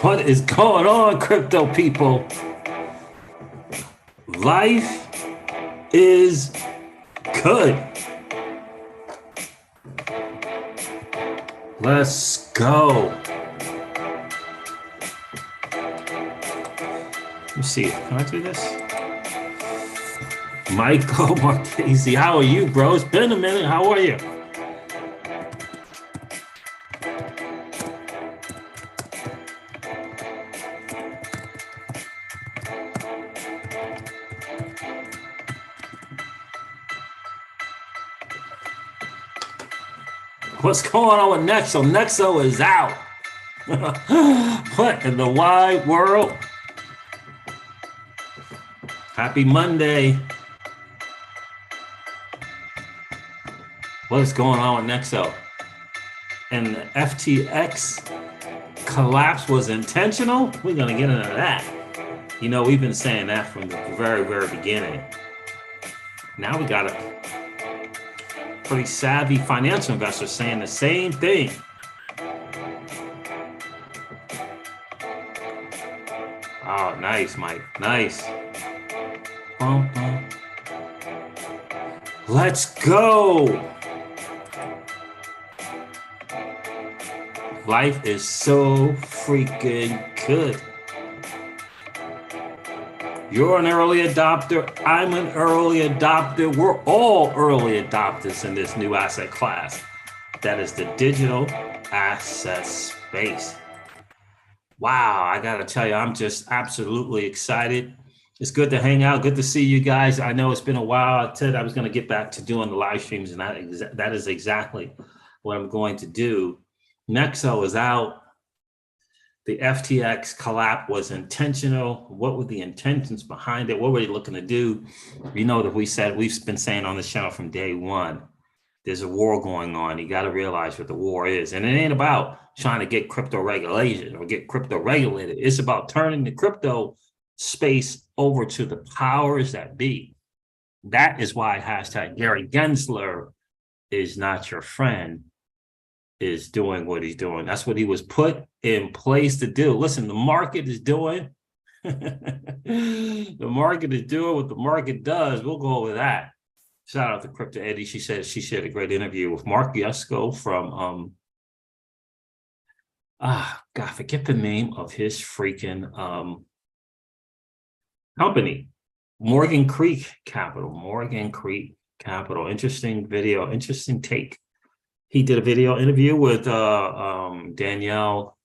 What is going on, crypto people? Life is good. Let's go. Let me see. Can I do this? Michael Marchese, how are you, bro? It's been a minute. How are you? What's going on with Nexo? Nexo is out. What in the wide world? Happy Monday. What's going on with Nexo? And the FTX collapse was intentional? We're going to get into that. You know, we've been saying that from the very, very beginning. Now we got a pretty savvy financial investor saying the same thing. Oh, nice, Mike. Nice. Let's go. Life is so freaking good. You're an early adopter. I'm an early adopter. We're all early adopters in this new asset class. That is the digital asset space. Wow, I got to tell you, I'm just absolutely excited. It's good to hang out. Good to see you guys. I know it's been a while. I said I was going to get back to doing the live streams, and that is exactly what I'm going to do. Nexo is out. The FTX collapse was intentional. What were the intentions behind it? What were they looking to do? You know that we've been saying on this channel from day one, there's a war going on. You got to realize what the war is. And it ain't about trying to get crypto regulation or get crypto regulated. It's about turning the crypto space over to the powers that be. That is why hashtag Gary Gensler is not your friend is doing what he's doing. That's what he was put in place to do. Listen, the market is doing the market is doing what the market does. We'll go over that. Shout out to Crypto Eddie. She said she shared a great interview with Mark Yusko from God, forget the name of his freaking company. Morgan Creek Capital. Interesting video, interesting take. He did a video interview with Danielle,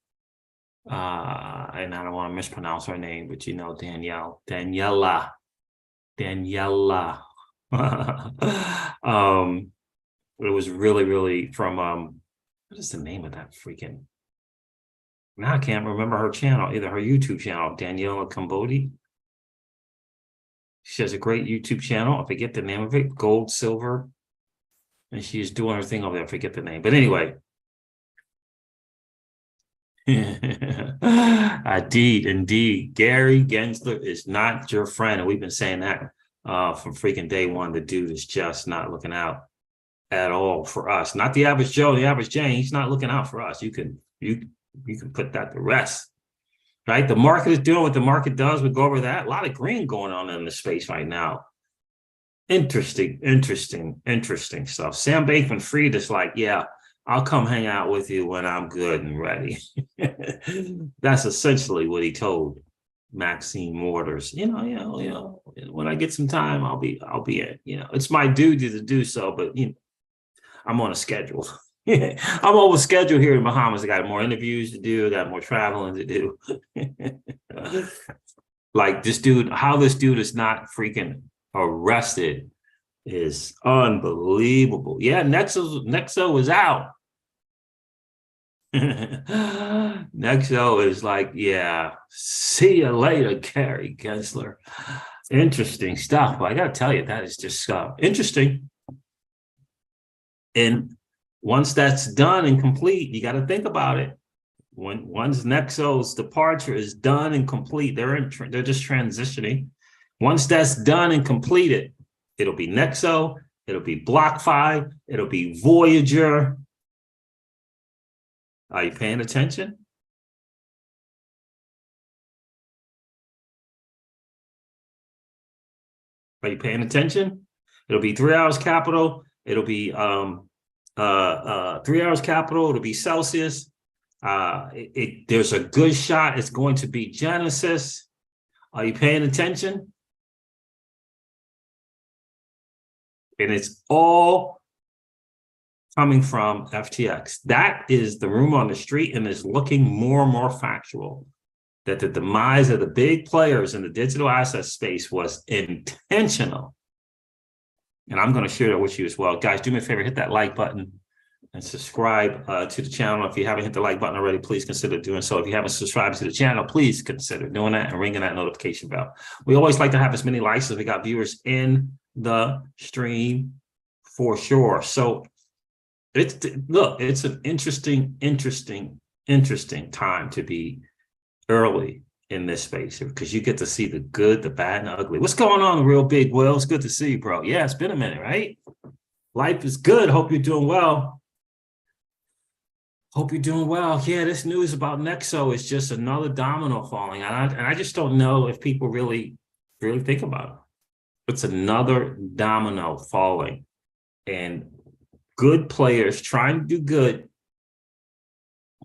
and I don't want to mispronounce her name, but you know Daniela. It was really from what is the name of that freaking? Now I can't remember her channel, either her YouTube channel, Daniela Cambodi. She has a great YouTube channel. I forget the name of it, Gold, Silver. And she's doing her thing over there. I forget the name. But anyway. Indeed. Gary Gensler is not your friend. And we've been saying that from freaking day one. The dude is just not looking out at all for us. Not the average Joe, the average Jane. He's not looking out for us. You can put that to rest. Right? The market is doing what the market does. We'll go over that. A lot of green going on in the space right now. Interesting stuff. Sam Bankman-Fried is like, yeah, I'll come hang out with you when I'm good and ready. That's essentially what he told Maxine Waters. You know, when I get some time, I'll be in. You know, it's my duty to do so, but you know, I'm on a schedule. I'm over schedule here in Bahamas. I got more interviews to do. I got more traveling to do. Like this dude, how this dude is not freaking arrested is unbelievable. Yeah, Nexo is out. Nexo is like, yeah, see you later, Gary Gensler. Interesting stuff. But I gotta tell you, that is just interesting. And once that's done and complete, you got to think about it. Once Nexo's departure is done and complete, they're just transitioning. Once that's done and completed, it'll be Nexo, it'll be BlockFi, it'll be Voyager. Are you paying attention? Are you paying attention? It'll be 3 hours capital. It'll be 3 hours capital. It'll be Celsius. There's a good shot. It's going to be Genesis. Are you paying attention? And it's all coming from FTX. That is the rumor on the street, and is looking more and more factual that the demise of the big players in the digital asset space was intentional. And I'm going to share that with you as well. Guys, do me a favor, hit that like button and subscribe to the channel. If you haven't hit the like button already, please consider doing so. If you haven't subscribed to the channel, please consider doing that and ringing that notification bell. We always like to have as many likes as we got viewers in the stream for sure. So it's an interesting time to be early in this space, because you get to see the good, the bad, and the ugly. What's going on, Real Big Will? It's good to see you, bro. Yeah, it's been a minute, right? Life is good. Hope you're doing well. Hope you're doing well. Yeah, this news about Nexo is just another domino falling. And I just don't know if people really think about it. It's another domino falling. And good players trying to do good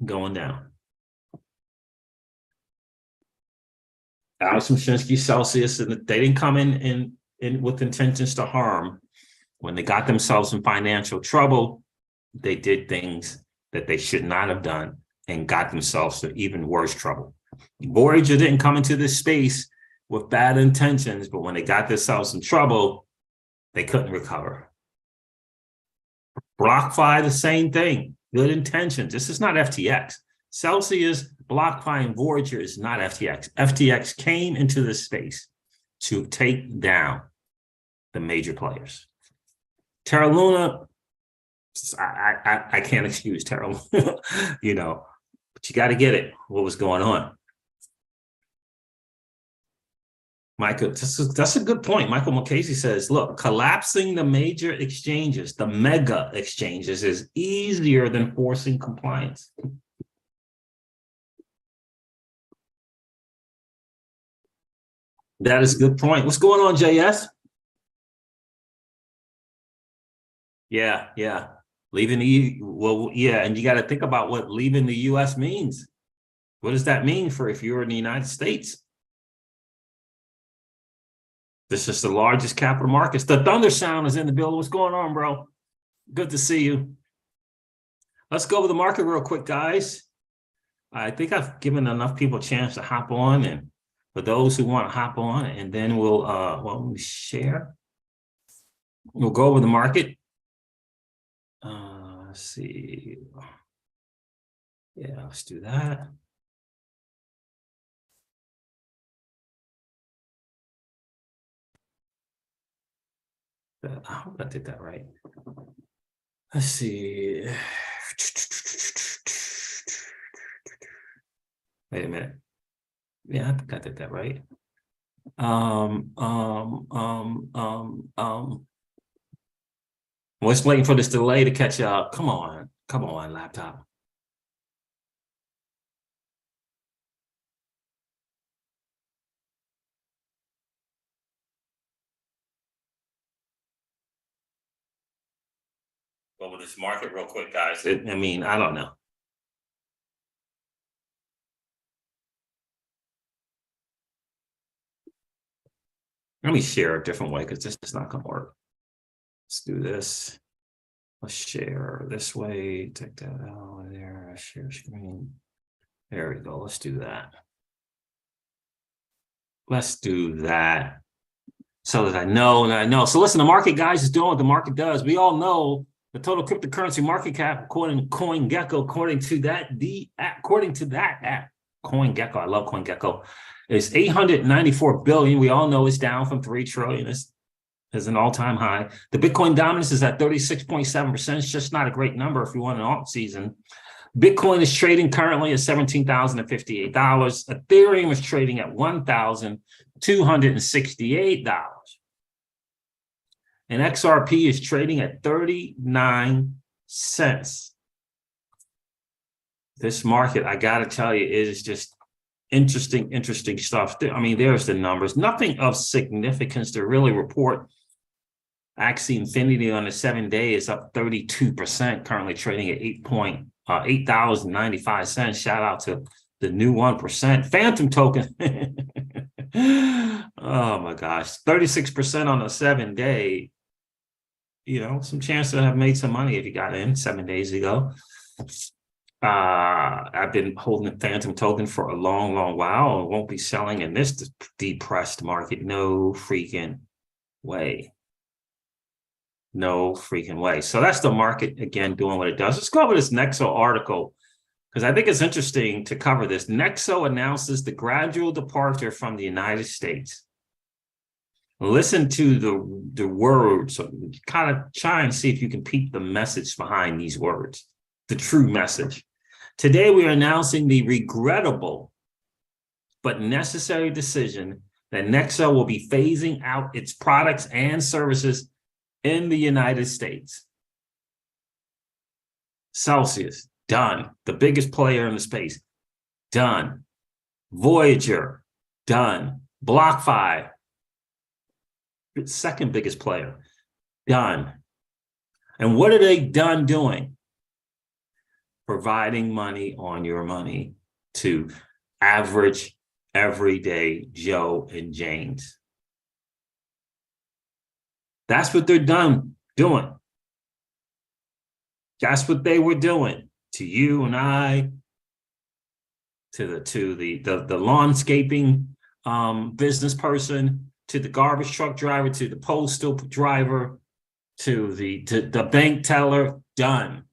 going down. Alex Mashinsky, Celsius, and they didn't come in with intentions to harm. When they got themselves in financial trouble, they did things that they should not have done and got themselves to even worse trouble. Voyager didn't come into this space with bad intentions, but when they got themselves in trouble, they couldn't recover. BlockFi, the same thing, good intentions. This is not FTX. Celsius, BlockFi, and Voyager is not FTX. FTX came into this space to take down the major players. Terra Luna, I can't excuse Terra Luna, but you got to get it. What was going on? Michael, that's a good point. Michael Mulcahy says, look, collapsing the major exchanges, the mega exchanges, is easier than forcing compliance. That is a good point. What's going on, JS? Yeah. Leaving and you got to think about what leaving the U.S. means. What does that mean for if you're in the United States? This is the largest capital markets. The Thunder Sound is in the building. What's going on, bro? Good to see you. Let's go over the market real quick, guys. I think I've given enough people a chance to hop on, and for those who want to hop on, and then we'll let me share. We'll go over the market. Let's see. Yeah, let's do that. I hope I did that right. Let's see. Wait a minute. Yeah, I think I did that right. We're just waiting for this delay to catch up. Come on, laptop. Over this market real quick, guys. I don't know. Let me share a different way, because this is not going to work. Let's do this. Let's share this way. Take that out there. Share screen. There we go. Let's do that. Let's do that so that I know. So listen, the market, guys, is doing what the market does. We all know the total cryptocurrency market cap, according to CoinGecko, according to that app, CoinGecko, I love CoinGecko, is 894 billion. We all know it's down from 3 trillion. It's an all-time high. The Bitcoin dominance is at 36.7%. It's just not a great number if you want an alt season. Bitcoin is trading currently at $17,058. Ethereum is trading at $1,268. And XRP is trading at 39 cents. This market, I got to tell you, it is just Interesting stuff. I mean, there's the numbers. Nothing of significance to really report. Axie Infinity on the 7-day is up 32%, currently trading at $8.95. Shout out to the new 1%. Phantom token. Oh my gosh, 36% on a 7-day. You know, some chance to have made some money if you got in 7 days ago. I've been holding the Phantom token for a long while. I won't be selling in this depressed market. No freaking way. No freaking way. So that's the market, again, doing what it does. Let's go over this Nexo article, because I think it's interesting to cover this. Nexo announces the gradual departure from the United States. Listen to the words. So kind of try and see if you can peep the message behind these words, the true message. Today, we are announcing the regrettable but necessary decision that Nexo will be phasing out its products and services in the United States. Celsius, done. The biggest player in the space, done. Voyager, done. BlockFi, second biggest player, done. And what are they done doing? Providing money on your money to average, everyday Joe and James. That's what they're done doing. That's what they were doing to you and I, to the lawnscaping business person, to the garbage truck driver, to the postal driver, to the bank teller. Done.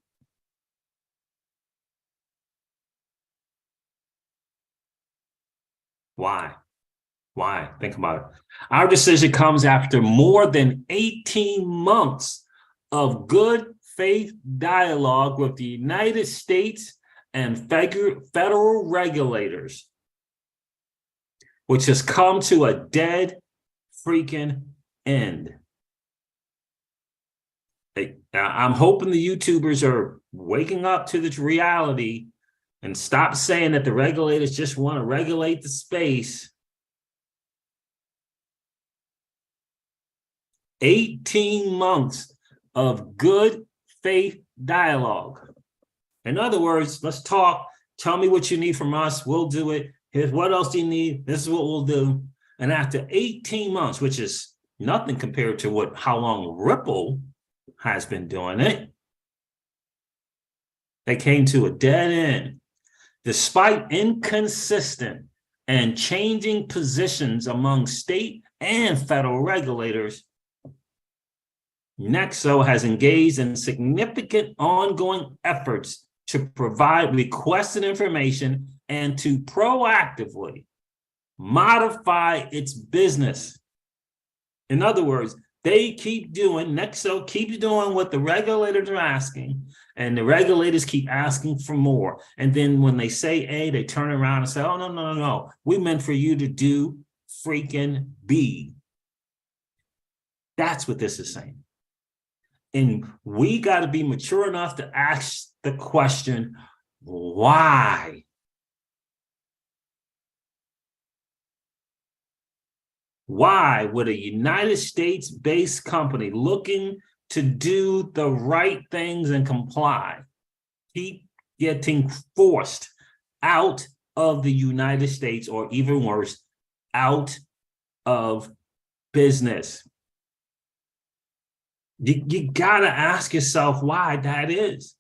Why? Think about it. Our decision comes after more than 18 months of good faith dialogue with the United States and federal regulators, which has come to a dead freaking end. I'm hoping the YouTubers are waking up to this reality and stop saying that the regulators just want to regulate the space. 18 months of good faith dialogue. In other words, let's talk. Tell me what you need from us. We'll do it. Here's what else do you need. This is what we'll do. And after 18 months, which is nothing compared to how long Ripple has been doing it, they came to a dead end. Despite inconsistent and changing positions among state and federal regulators, Nexo has engaged in significant ongoing efforts to provide requested information and to proactively modify its business. In other words, Nexo keeps doing what the regulators are asking, and the regulators keep asking for more. And then when they say A, they turn around and say, oh, no. We meant for you to do freaking B. That's what this is saying. And we got to be mature enough to ask the question, why? Why would a United States-based company looking to do the right things and comply keep getting forced out of the United States, or even worse, out of business? You got to ask yourself why that is.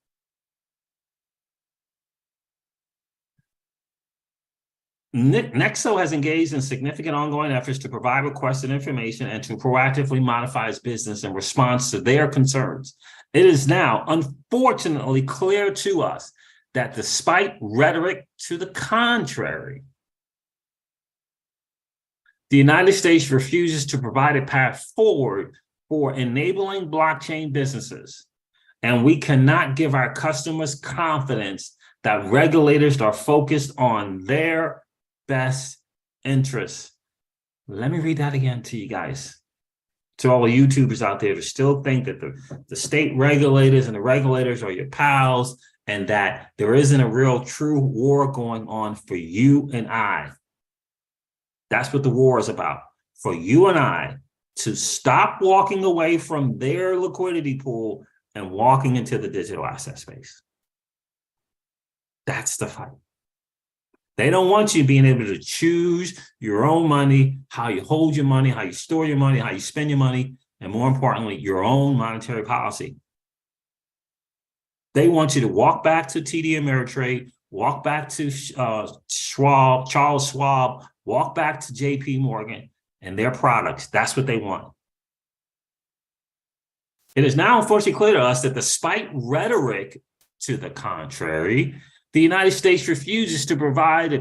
Nexo has engaged in significant ongoing efforts to provide requested information and to proactively modify its business in response to their concerns. It is now, unfortunately, clear to us that despite rhetoric to the contrary, the United States refuses to provide a path forward for enabling blockchain businesses, and we cannot give our customers confidence that regulators are focused on their best interests. Let me read that again to you guys. To all the YouTubers out there who still think that the state regulators and the regulators are your pals and that there isn't a real true war going on for you and I. That's what the war is about. For you and I to stop walking away from their liquidity pool and walking into the digital asset space. That's the fight. They don't want you being able to choose your own money, how you hold your money, how you store your money, how you spend your money, and more importantly, your own monetary policy. They want you to walk back to TD Ameritrade, walk back to Charles Schwab, walk back to JP Morgan and their products. That's what they want. It is now unfortunately clear to us that despite rhetoric to the contrary, the United States refuses to provide a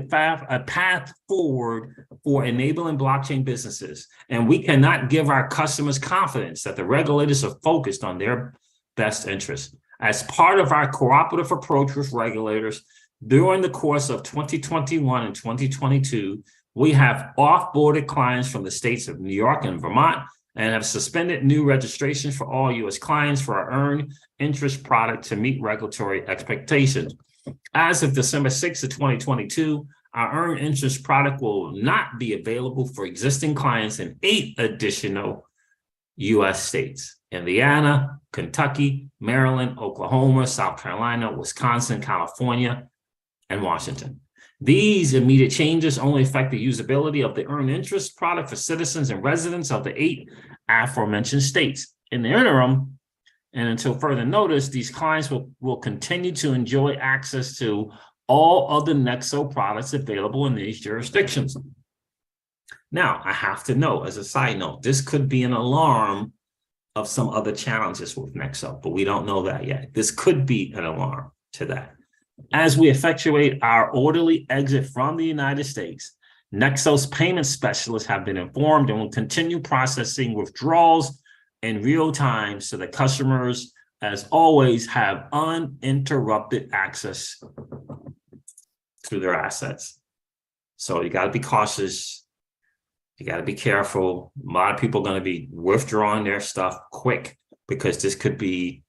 path forward for enabling blockchain businesses. And we cannot give our customers confidence that the regulators are focused on their best interests. As part of our cooperative approach with regulators, during the course of 2021 and 2022, we have off-boarded clients from the states of New York and Vermont and have suspended new registrations for all U.S. clients for our earned interest product to meet regulatory expectations. As of December 6th of 2022, our earned interest product will not be available for existing clients in 8 additional U.S. states: Indiana, Kentucky, Maryland, Oklahoma, South Carolina, Wisconsin, California, and Washington. These immediate changes only affect the usability of the earned interest product for citizens and residents of the 8 aforementioned states. In the interim, and until further notice, these clients will continue to enjoy access to all other Nexo products available in these jurisdictions. Now, I have to note, as a side note, this could be an alarm of some other challenges with Nexo, but we don't know that yet. This could be an alarm to that. As we effectuate our orderly exit from the United States, Nexo's payment specialists have been informed and will continue processing withdrawals in real time so that customers, as always, have uninterrupted access to their assets. So you got to be cautious. You got to be careful. A lot of people are going to be withdrawing their stuff quick because this could be,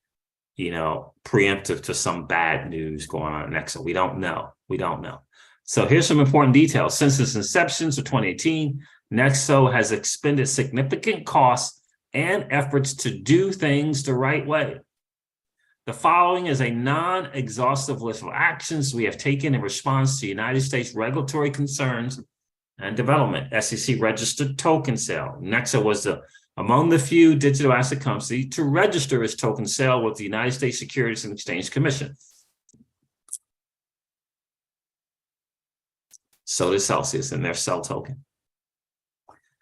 preemptive to some bad news going on at Nexo. We don't know. So here's some important details. Since its inception of 2018, Nexo has expended significant costs and efforts to do things the right way. The following is a non-exhaustive list of actions we have taken in response to United States regulatory concerns and development. SEC registered token sale. Nexo was among the few digital asset companies to register its token sale with the United States Securities and Exchange Commission. So did Celsius and their sell token.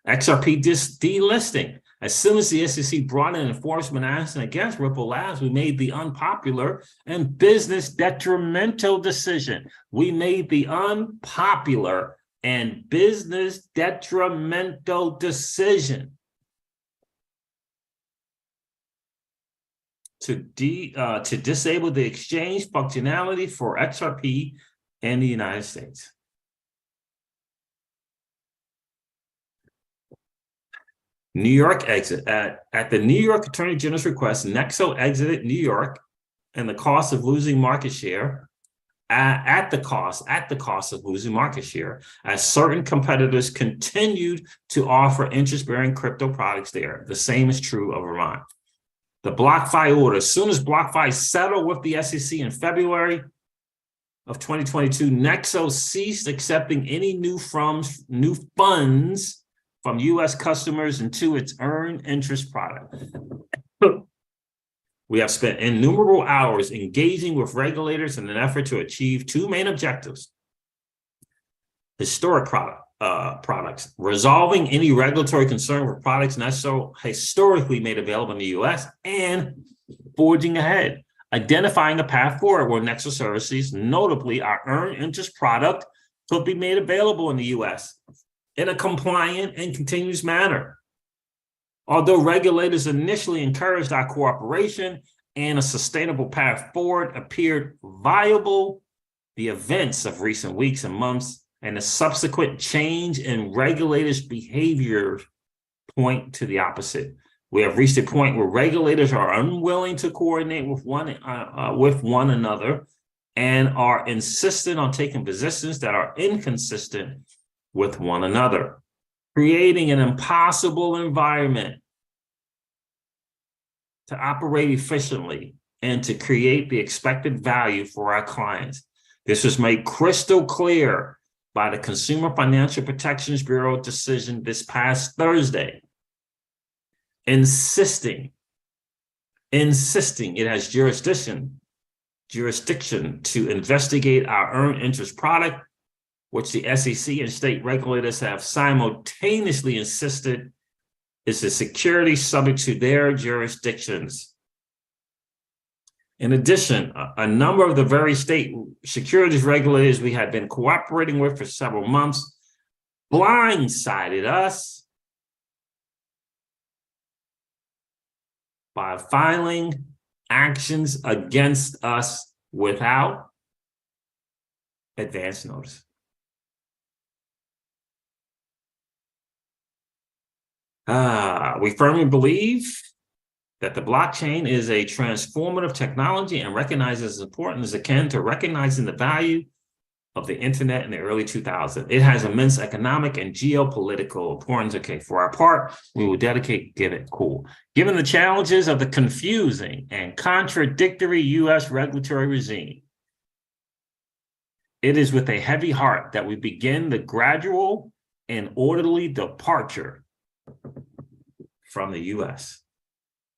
XRP delisting. As soon as the SEC brought an enforcement action against Ripple Labs, we made the unpopular and business detrimental decision. We made the unpopular and business detrimental decision to disable the exchange functionality for XRP in the United States. New York exit. At the New York Attorney General's request, Nexo exited New York and the cost of losing market share, at the cost of losing market share, as certain competitors continued to offer interest-bearing crypto products there. The same is true of Vermont. The BlockFi order. As soon as BlockFi settled with the SEC in February of 2022, Nexo ceased accepting any new funds from U.S. customers into its earned interest product. We have spent innumerable hours engaging with regulators in an effort to achieve 2 main objectives: historic products, resolving any regulatory concern with products Nexo historically made available in the U.S., and forging ahead, identifying a path forward where Nexo services, notably our earned interest product, could be made available in the U.S. in a compliant and continuous manner. Although regulators initially encouraged our cooperation and a sustainable path forward appeared viable, the events of recent weeks and months and the subsequent change in regulators' behavior point to the opposite. We have reached a point where regulators are unwilling to coordinate with one another and are insistent on taking positions that are inconsistent with one another, creating an impossible environment to operate efficiently and to create the expected value for our clients. This was made crystal clear by the Consumer Financial Protections Bureau decision this past Thursday, insisting it has jurisdiction to investigate our earned interest product, which the SEC and state regulators have simultaneously insisted is a security subject to their jurisdictions. In addition, a number of the very state securities regulators we had been cooperating with for several months blindsided us by filing actions against us without advance notice. We firmly believe that the blockchain is a transformative technology and recognizes its importance as akin to recognizing the value of the internet in the early 2000s. It has immense economic and geopolitical importance. Okay, for our part, we will get it cool. Given the challenges of the confusing and contradictory U.S. regulatory regime, it is with a heavy heart that we begin the gradual and orderly departure from the U.S.,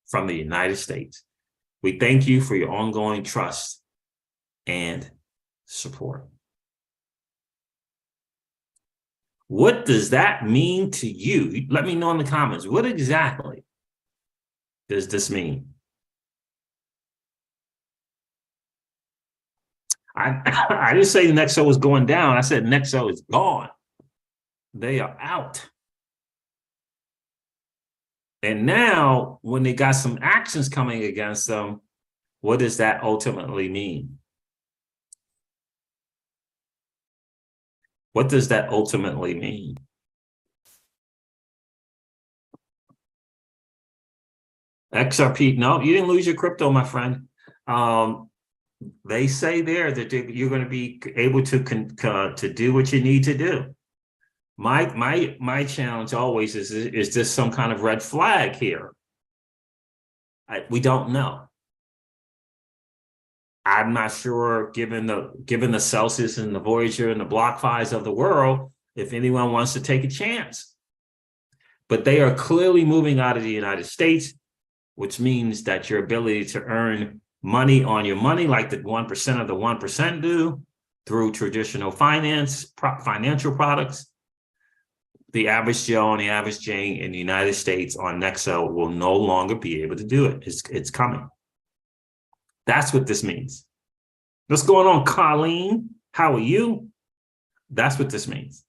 from the United States. We thank you for your ongoing trust and support. What does that mean to you? Let me know in the comments. What exactly does this mean? I didn't say Nexo was going down. I said Nexo is gone. They are out. And now, when they got some actions coming against them, what does that ultimately mean? What does that ultimately mean? XRP, no, you didn't lose your crypto, my friend. They say there that you're going to be able to do what you need to do. My challenge always is this some kind of red flag here? We don't know. I'm not sure, given the Celsius and the Voyager and the BlockFis of the world, if anyone wants to take a chance. But they are clearly moving out of the United States, which means that your ability to earn money on your money, like the 1% of the 1% do, through traditional financial products, the average Joe and the average Jane in the United States on Nexo will no longer be able to do it. It's coming. That's what this means. What's going on, Colleen? How are you? That's what this means.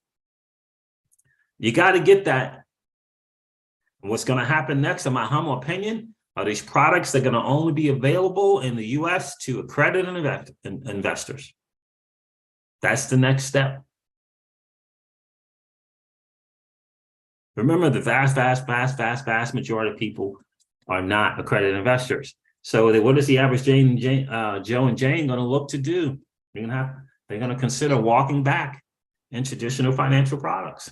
You got to get that. What's going to happen next, in my humble opinion, are these products that are going to only be available in the U.S. to accredited investors. That's the next step. Remember, the vast majority of people are not accredited investors. So what is the average Joe and Jane going to look to do? They're going to consider walking back in traditional financial products.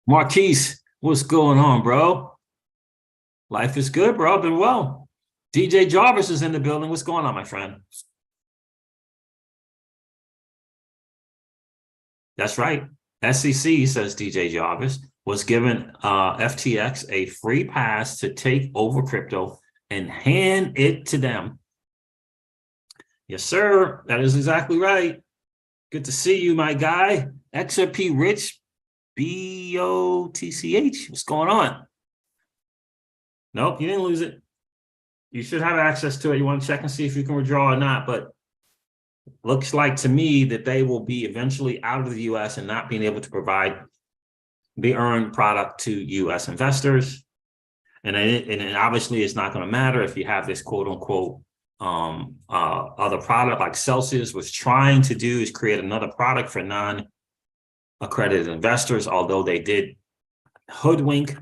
Marquise, what's going on, bro? Life is good, bro. I've been well. DJ Jarvis is in the building. What's going on, my friend? That's right. SEC, says DJ Jarvis, was given FTX a free pass to take over crypto and hand it to them. Yes, sir. That is exactly right. Good to see you, my guy. XRP Rich, BOTCH. What's going on? Nope, you didn't lose it. You should have access to it. You want to check and see if you can withdraw or not, but looks like to me that they will be eventually out of the U.S. and not being able to provide the earned product to U.S. investors. And obviously it's not going to matter if you have this quote unquote other product like Celsius was trying to do, is create another product for non-accredited investors, although they did hoodwink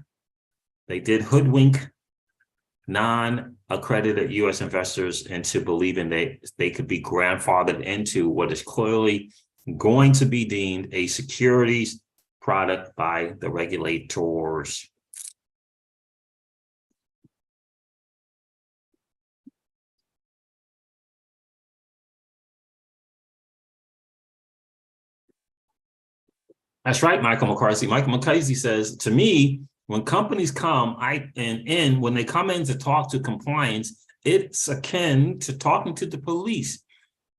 non-accredited U.S. investors into believing they could be grandfathered into what is clearly going to be deemed a securities product by the regulators. That's right, Michael McCarthy. Michael McCarthy says, to me, when companies come, when they come in to talk to compliance, it's akin to talking to the police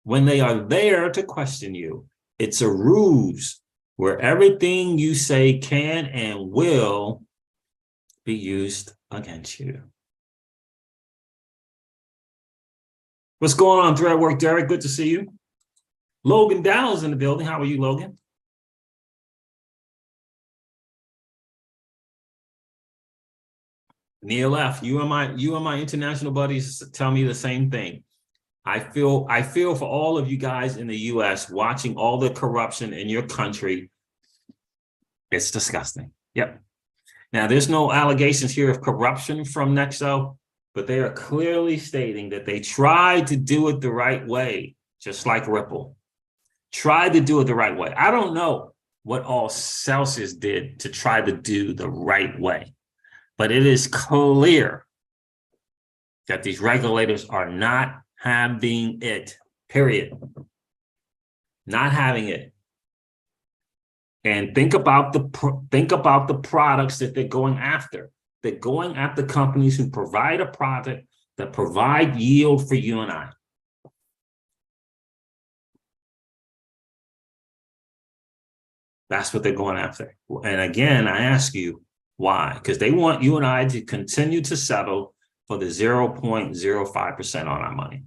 when they are there to question you. It's a ruse where everything you say can and will be used against you. What's going on, Threadwork Derek? Good to see you. Logan Dowell's in the building. How are you, Logan? Neil F., you and my international buddies tell me the same thing. I feel for all of you guys in the US watching all the corruption in your country. It's disgusting. Yep. Now, there's no allegations here of corruption from Nexo, but they are clearly stating that they tried to do it the right way, just like Ripple. Tried to do it the right way. I don't know what all Celsius did to try to do the right way, but it is clear that these regulators are not having it, period. Not having it. And think about the products that they're going after. They're going after companies who provide a product that provide yield for you and I. That's what they're going after. And again, I ask you, why? Because they want you and I to continue to settle for the 0.05% on our money.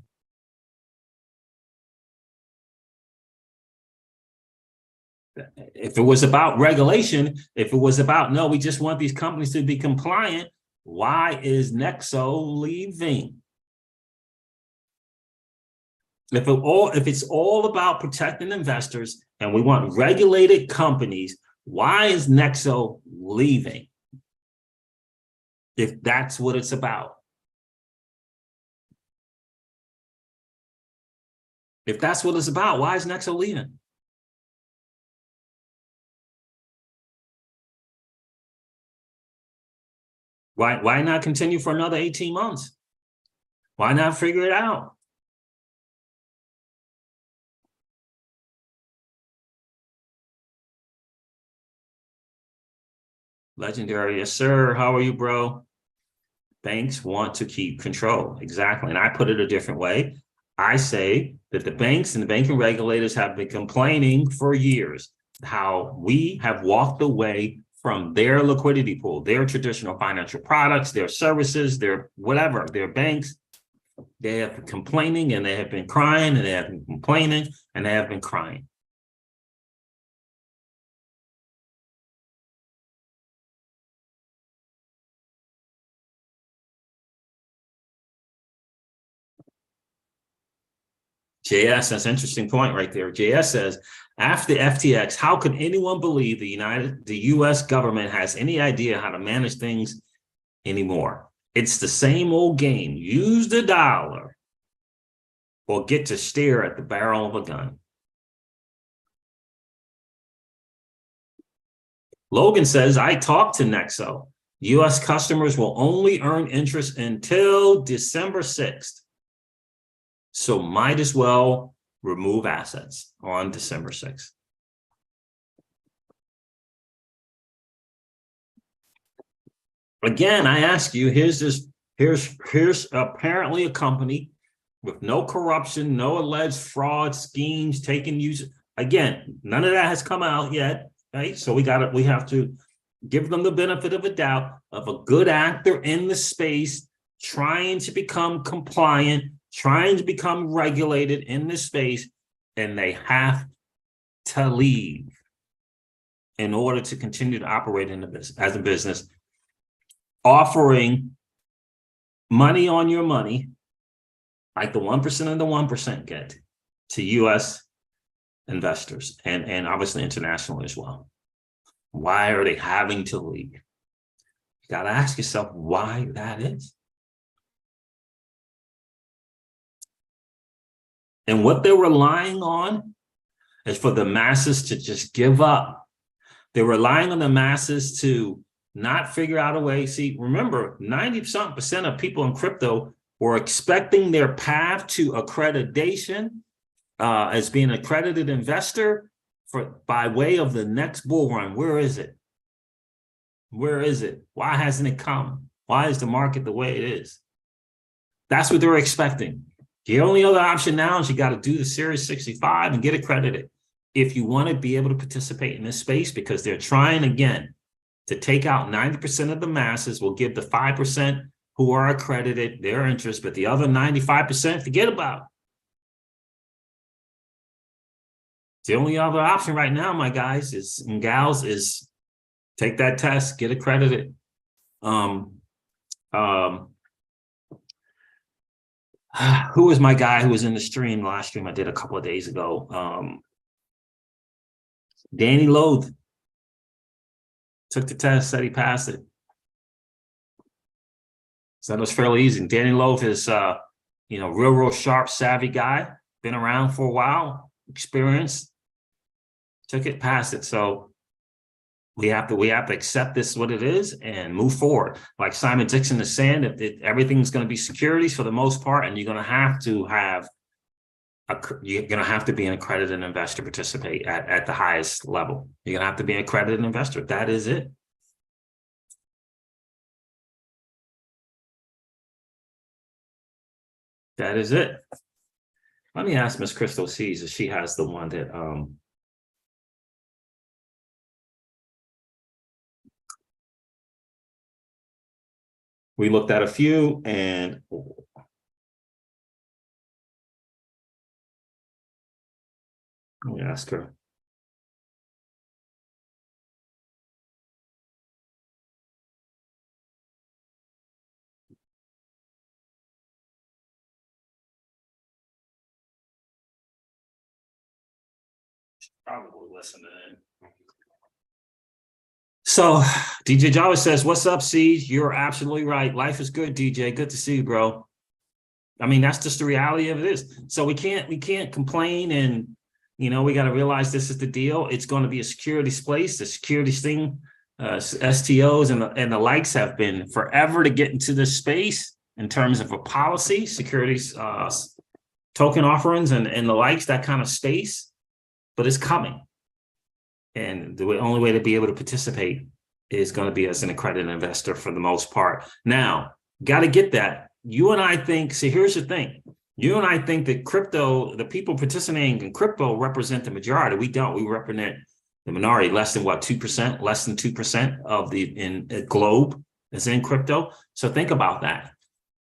If it was about regulation, if it was about, no, we just want these companies to be compliant, why is Nexo leaving? If it's all about protecting investors and we want regulated companies, why is Nexo leaving? If that's what it's about. If that's what it's about, why is Nexo leaving? Why not continue for another 18 months? Why not figure it out? Legendary, yes, sir. How are you, bro? Banks want to keep control. Exactly. And I put it a different way. I say that the banks and the banking regulators have been complaining for years how we have walked away from their liquidity pool, their traditional financial products, their services, their whatever, their banks. They have been complaining and they have been crying and they have been complaining and they have been crying. JS, that's an interesting point right there. JS says, after FTX, how could anyone believe the US government has any idea how to manage things anymore? It's the same old game. Use the dollar or get to stare at the barrel of a gun. Logan says, I talked to Nexo. US customers will only earn interest until December 6th. So might as well remove assets on December 6th. Again, I ask you, here's apparently a company with no corruption, no alleged fraud, schemes, taking use. Again, none of that has come out yet, right? So we have to give them the benefit of a doubt of a good actor in the space trying to become compliant, trying to become regulated in this space, and they have to leave in order to continue to operate in the business as a business, offering money on your money, like the 1% and the 1% get to US investors and obviously international as well. Why are they having to leave? You got to ask yourself why that is. And what they're relying on is for the masses to just give up. They're relying on the masses to not figure out a way. See, remember, 90% of people in crypto were expecting their path to accreditation as being an accredited investor by way of the next bull run. Where is it? Where is it? Why hasn't it come? Why is the market the way it is? That's what they're expecting. The only other option now is you got to do the Series 65 and get accredited if you want to be able to participate in this space, because they're trying again to take out 90% of the masses. Will give the 5% who are accredited their interest, but the other 95%, forget about. The only other option right now, my guys and gals, is take that test, get accredited. Who was my guy who was in the stream, last stream I did a couple of days ago? Danny Loth took the test, said he passed it. So that was fairly easy. Danny Loth is, real sharp, savvy guy, been around for a while, experienced, took it, passed it. So we have to accept this what it is and move forward. Like Simon Dixon is saying, everything's going to be securities for the most part, and you're going to have to be an accredited investor, participate at the highest level. You're going to have to be an accredited investor. That is it. That is it. Let me ask Miss Crystal C's if she has the one that we looked at a few, and let me ask her. She's probably listening in. So DJ Java says, "What's up, Siege? You're absolutely right. Life is good, DJ. Good to see you, bro." I mean, that's just the reality of it is. So we can't complain, and we got to realize this is the deal. It's going to be a securities place. The securities thing, STOs and the likes have been forever to get into this space in terms of a policy, securities, token offerings and the likes, that kind of space. But it's coming. And the only way to be able to participate is going to be as an accredited investor for the most part. Now, got to get that. You and I think, see, here's the thing. You and I think that crypto, the people participating in crypto represent the majority. We don't. We represent the minority, less than 2%, less than 2% of the globe is in crypto. So think about that.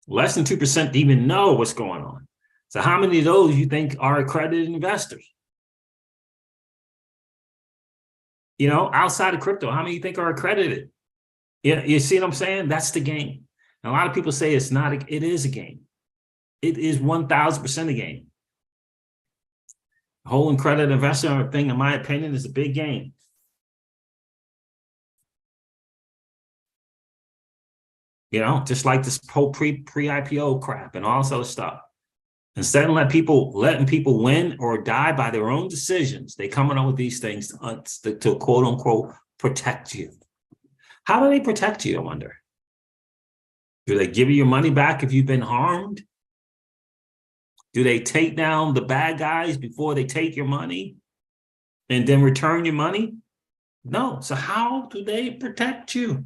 Less than 2% even know what's going on. So how many of those you think are accredited investors? Outside of crypto, how many you think are accredited? Yeah, you see what I'm saying? That's the game. And a lot of people say it's not. It is a game. It is 1,000% a game. The whole accredited investor thing, in my opinion, is a big game. Just like this whole pre-IPO crap and all this other stuff. Instead of letting people win or die by their own decisions, they coming up with these things to quote unquote protect you. How do they protect you, I wonder? Do they give you your money back if you've been harmed? Do they take down the bad guys before they take your money and then return your money? No. So how do they protect you?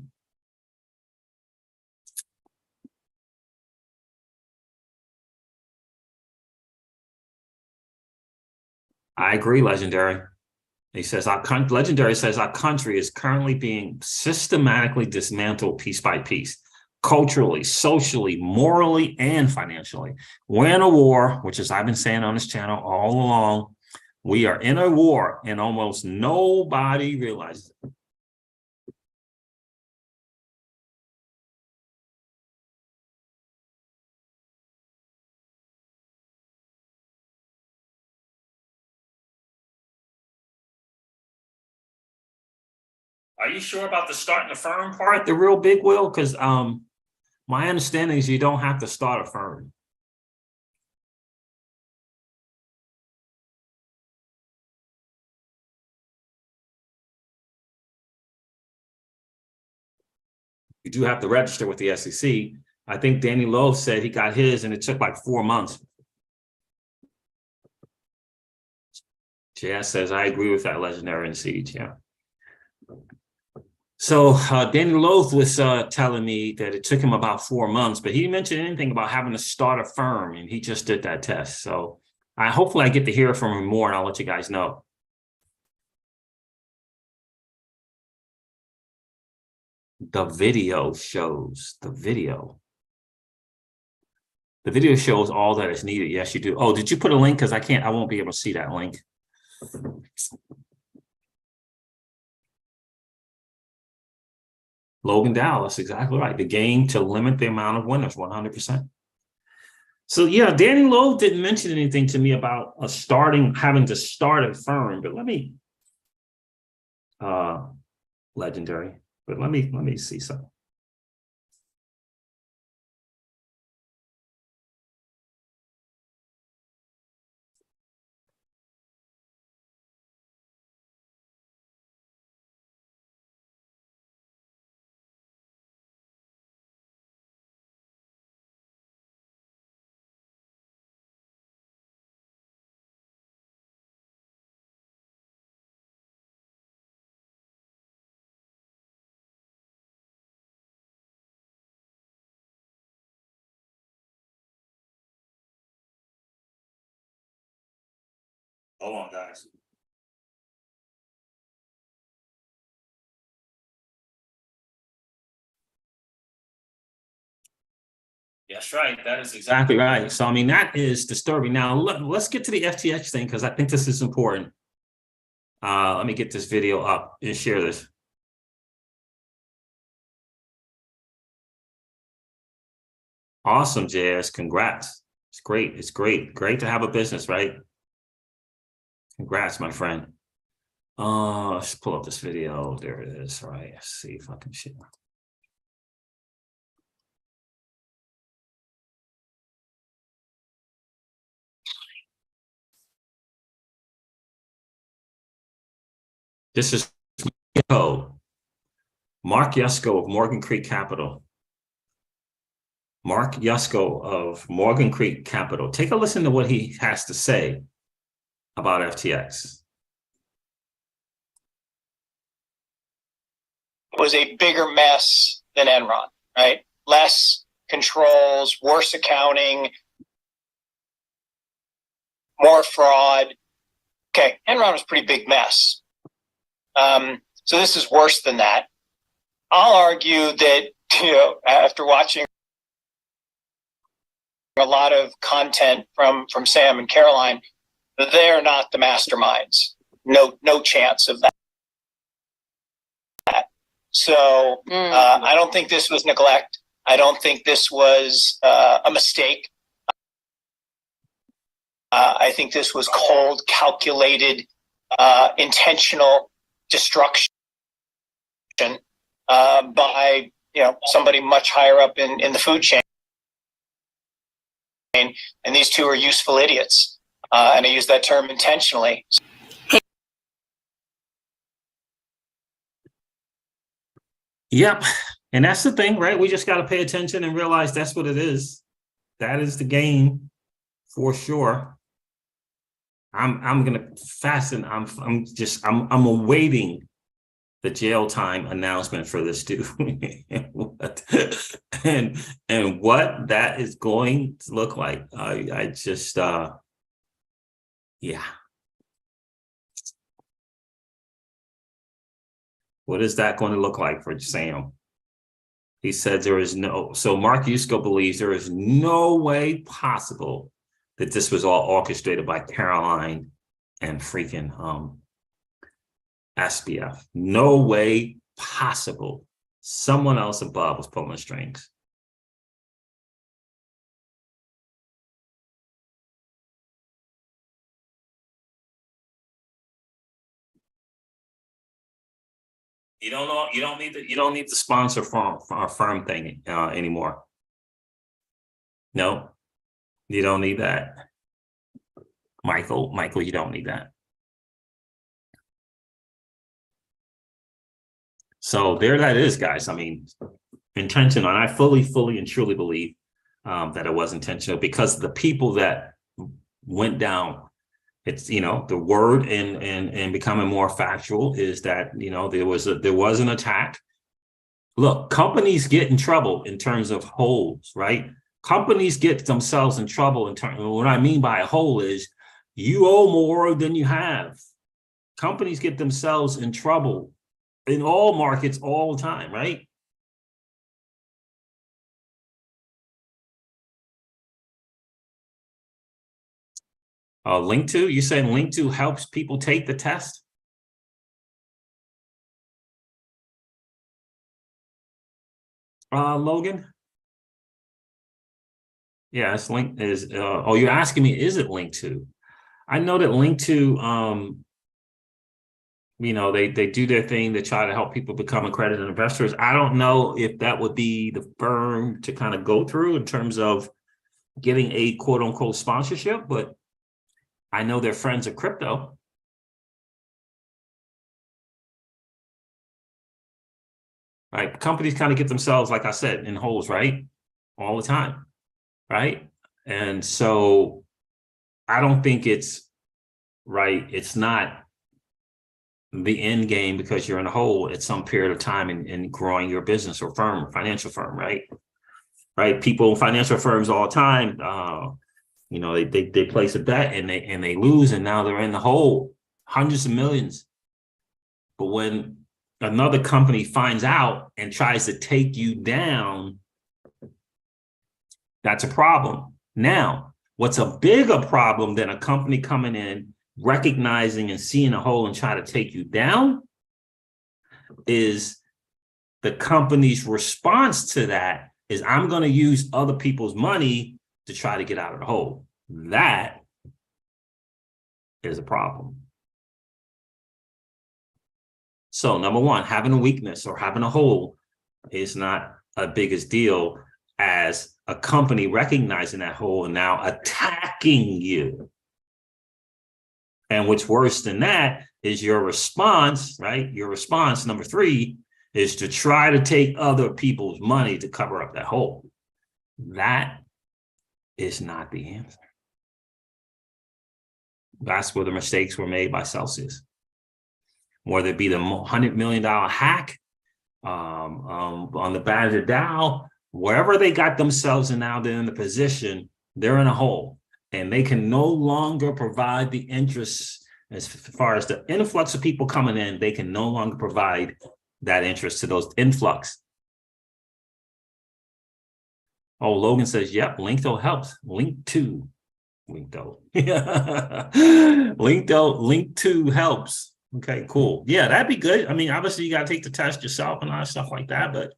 I agree, Legendary. He says, Legendary says, our country is currently being systematically dismantled piece by piece, culturally, socially, morally, and financially. We're in a war, which is I've been saying on this channel all along. We are in a war, and almost nobody realizes it. Are you sure about the starting a firm part, the real big Will? Because my understanding is you don't have to start a firm. You do have to register with the SEC. I think Danny Lowe said he got his and it took like 4 months. JS says, I agree with that, legendary in Siege. Yeah. So Danny Lowe was telling me that it took him about 4 months, but he didn't mention anything about having to start a firm, and he just did that test. So hopefully I get to hear from him more, and I'll let you guys know. The video shows the video. The video shows all that is needed. Yes, you do. Oh, did you put a link? Because I won't be able to see that link. Logan Dallas, exactly right. The game to limit the amount of winners, 100%. So yeah, Danny Lowe didn't mention anything to me about having to start a firm, but let me, legendary, but let me see something. Hold on, guys. That's right. That is exactly right. So, I mean, that is disturbing. Now, let's get to the FTX thing, because I think this is important. Let me get this video up and share this. Awesome, JS. Congrats. It's great. It's great. Great to have a business, right? Congrats, my friend. Let's pull up this video. There it is. All right. Let's see if I can share. This is Mark Yusko of Morgan Creek Capital. Mark Yusko of Morgan Creek Capital. Take a listen to what he has to say about FTX. It was a bigger mess than Enron, right? Less controls, worse accounting, more fraud. Okay, Enron was a pretty big mess. So this is worse than that. I'll argue that, after watching a lot of content from Sam and Caroline, they're not the masterminds. No chance of that. So I don't think this was neglect. I don't think this was a mistake. I think this was cold, calculated, intentional destruction by somebody much higher up in the food chain. And these two are useful idiots, and I use that term intentionally. Yep. And that's the thing, right? We just got to pay attention and realize that's what it is. That is the game for sure. I'm going to fasten. I'm awaiting the jail time announcement for this dude. and what that is going to look like. I just, yeah. What is that going to look like for Sam? He said so Mark Yusko believes there is no way possible that this was all orchestrated by Caroline and freaking SBF. No way possible. Someone else above was pulling the strings. You don't need the sponsor firm thing anymore. No, you don't need that. Michael, you don't need that. So there that is, guys. I mean, intentional. And I fully and truly believe that it was intentional, because the people that went down, it's, the word and becoming more factual is that, there was an attack. Look, companies get in trouble in terms of holes, right? Companies get themselves in trouble in terms of, what I mean by a hole is you owe more than you have. Companies get themselves in trouble in all markets all the time, right? Link to, you saying link to helps people take the test? Logan? Yeah, it's linked is, oh, you're asking me, is it linked to? I know that linked to, they do their thing. They try to help people become accredited investors. I don't know if that would be the firm to kind of go through in terms of getting a quote unquote sponsorship, but I know they're friends of crypto. Right? Companies kind of get themselves, like I said, in holes, right? All the time, right? And so I don't think it's right. It's not the end game because you're in a hole at some period of time in growing your business or firm, or financial firm, right? Right. People in financial firms all the time, they place a bet and they lose, and now they're in the hole, hundreds of millions. But when another company finds out and tries to take you down, that's a problem. Now, what's a bigger problem than a company coming in, recognizing and seeing a hole and trying to take you down is the company's response to that is, I'm going to use other people's money to try to get out of the hole. That is a problem. So number one, having a weakness or having a hole is not a biggest deal as a company recognizing that hole and now attacking you. And what's worse than that is your response, right? Your response, number three, is to try to take other people's money to cover up that hole. That is not the answer. That's where the mistakes were made by Celsius. Whether it be the $100 million hack on the back of the Dow, wherever they got themselves, and now they're in the position, they're in a hole, and they can no longer provide the interest as far as the influx of people coming in. They can no longer provide that interest to those influx. Oh, Logan says, yep, Linkto helps. Linkto. Linkto helps. Okay, cool. Yeah, that'd be good. I mean, obviously you got to take the test yourself and all that stuff like that. But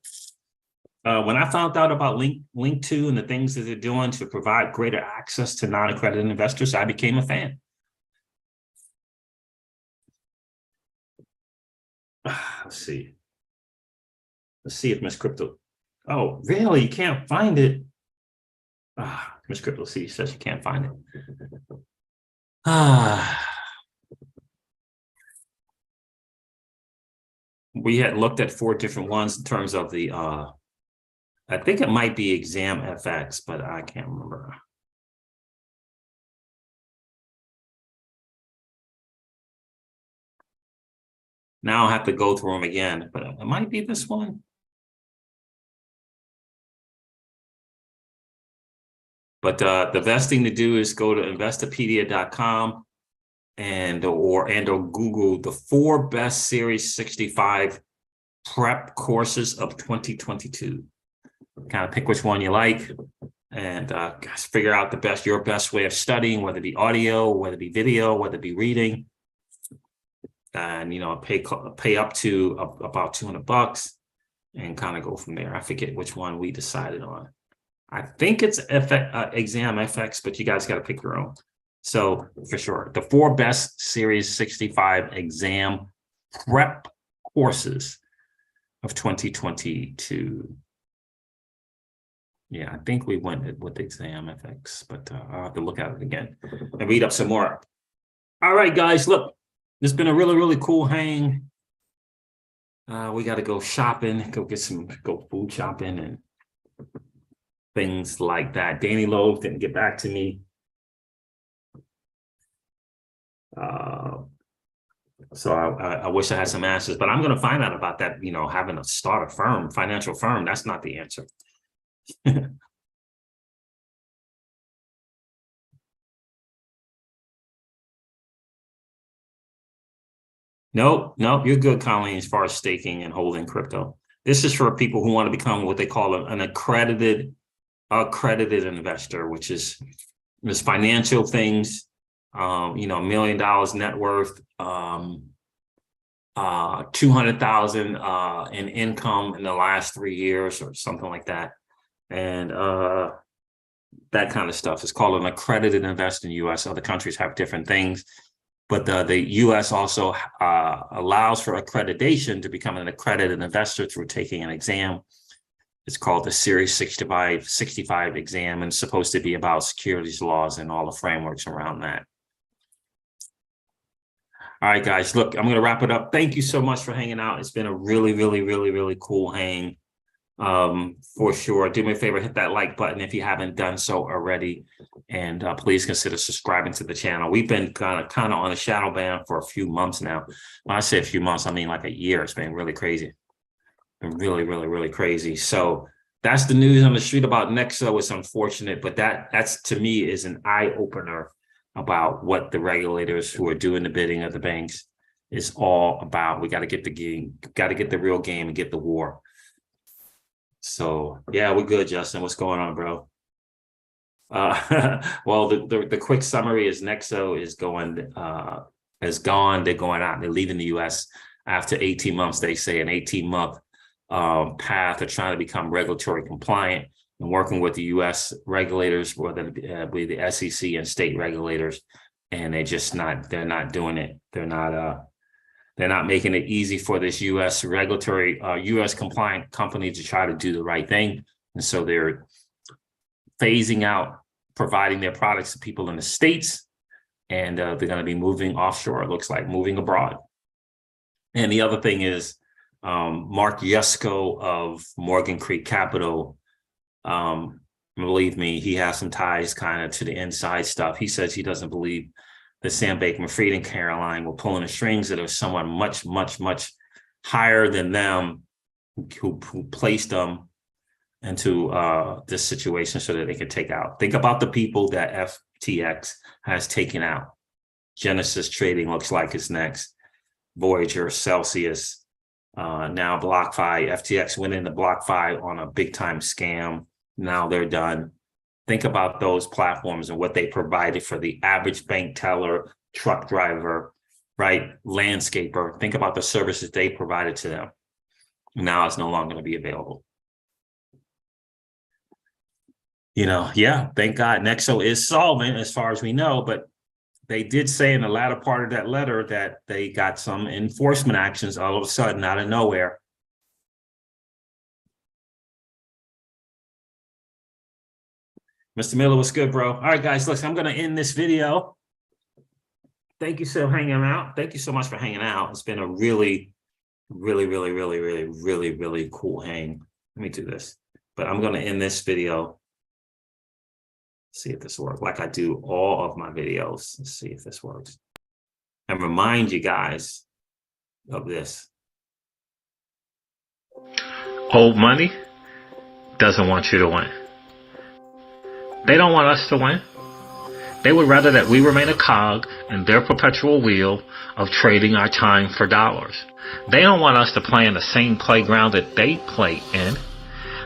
when I found out about Linkto and the things that they're doing to provide greater access to non-accredited investors, I became a fan. Let's see if Miss Crypto. Oh, really? You can't find it? Miss Crypto C says you can't find it. We had looked at 4 different ones in terms of the I think it might be Exam FX, but I can't remember. Now I'll have to go through them again, but it might be this one. But the best thing to do is go to investopedia.com or Google the 4 best Series 65 prep courses of 2022. Kind of pick which one you like and figure out your best way of studying, whether it be audio, whether it be video, whether it be reading. And pay up to about $200 and kind of go from there. I forget which one we decided on. I think it's Exam FX, but you guys got to pick your own. So for sure, the 4 best Series 65 exam prep courses of 2022. Yeah, I think we went with Exam FX, but I'll have to look at it again and read up some more. All right, guys, look, it's been a really, really cool hang. We got to go shopping, go food shopping and things like that. Danny Lowe didn't get back to me. So I wish I had some answers, but I'm going to find out about that, having to start a firm, financial firm. That's not the answer. Nope, you're good, Colleen, as far as staking and holding crypto. This is for people who want to become what they call an accredited investor, which is financial things, $1 million net worth, 200,000 in income in the last 3 years or something like that. And that kind of stuff is called an accredited investor in the US. Other countries have different things, but the US also allows for accreditation to become an accredited investor through taking an exam. It's called the Series 65 exam, and it's supposed to be about securities laws and all the frameworks around that. All right, guys, look, I'm going to wrap it up. Thank you so much for hanging out. It's been a really, really, really, really cool hang, for sure. Do me a favor, hit that like button if you haven't done so already, and please consider subscribing to the channel. We've been kind of on a shadow ban for a few months now. When I say a few months, I mean like a year. It's been really crazy. Really, really, really crazy. So that's the news on the street about Nexo. It's unfortunate, but that's to me is an eye-opener about what the regulators who are doing the bidding of the banks is all about. We got to get the game, got to get the real game and get the war. So yeah, we're good, Justin. What's going on, bro? Well, the quick summary is Nexo is gone. They're going out. They're leaving the U.S. after 18 months. They say an 18-month path of trying to become regulatory compliant and working with the U.S. regulators, whether it be the SEC and state regulators, and they're not doing it. They're not making it easy for this U.S. regulatory, U.S. compliant company to try to do the right thing. And so they're phasing out providing their products to people in the States, and they're going to be moving offshore. It looks like moving abroad. And the other thing is Mark Yusko of Morgan Creek Capital. Believe me, he has some ties kind of to the inside stuff. He says he doesn't believe that Sam Bankman-Fried and Caroline were pulling the strings, that it was someone much, much, much higher than them who placed them into this situation so that they could take out. Think about the people that FTX has taken out. Genesis Trading looks like it's next. Voyager, Celsius, now BlockFi. FTX went into BlockFi on a big time scam. Now they're done. Think about those platforms and what they provided for the average bank teller, truck driver, right? Landscaper. Think about the services they provided to them. Now it's no longer going to be available. Yeah, thank God Nexo is solvent as far as we know, but they did say in the latter part of that letter that they got some enforcement actions all of a sudden out of nowhere. Mr. Miller, what's good, bro? All right, guys, listen, I'm going to end this video. Thank you so hanging out. Thank you so much for hanging out. It's been a really, really, really, really, really, really, really cool hang. Let me do this. But I'm going to end this video. See if this works, like I do all of my videos. Let's see if this works. And remind you guys of this. Old money doesn't want you to win. They don't want us to win. They would rather that we remain a cog in their perpetual wheel of trading our time for dollars. They don't want us to play in the same playground that they play in,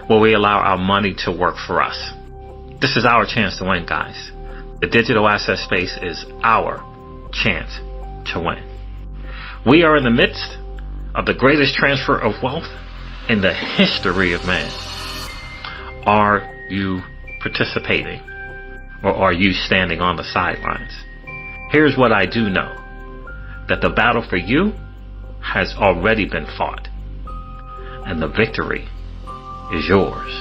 where we allow our money to work for us. This is our chance to win, guys. The digital asset space is our chance to win. We are in the midst of the greatest transfer of wealth in the history of man. Are you participating, or are you standing on the sidelines? Here's what I do know, that the battle for you has already been fought, and the victory is yours.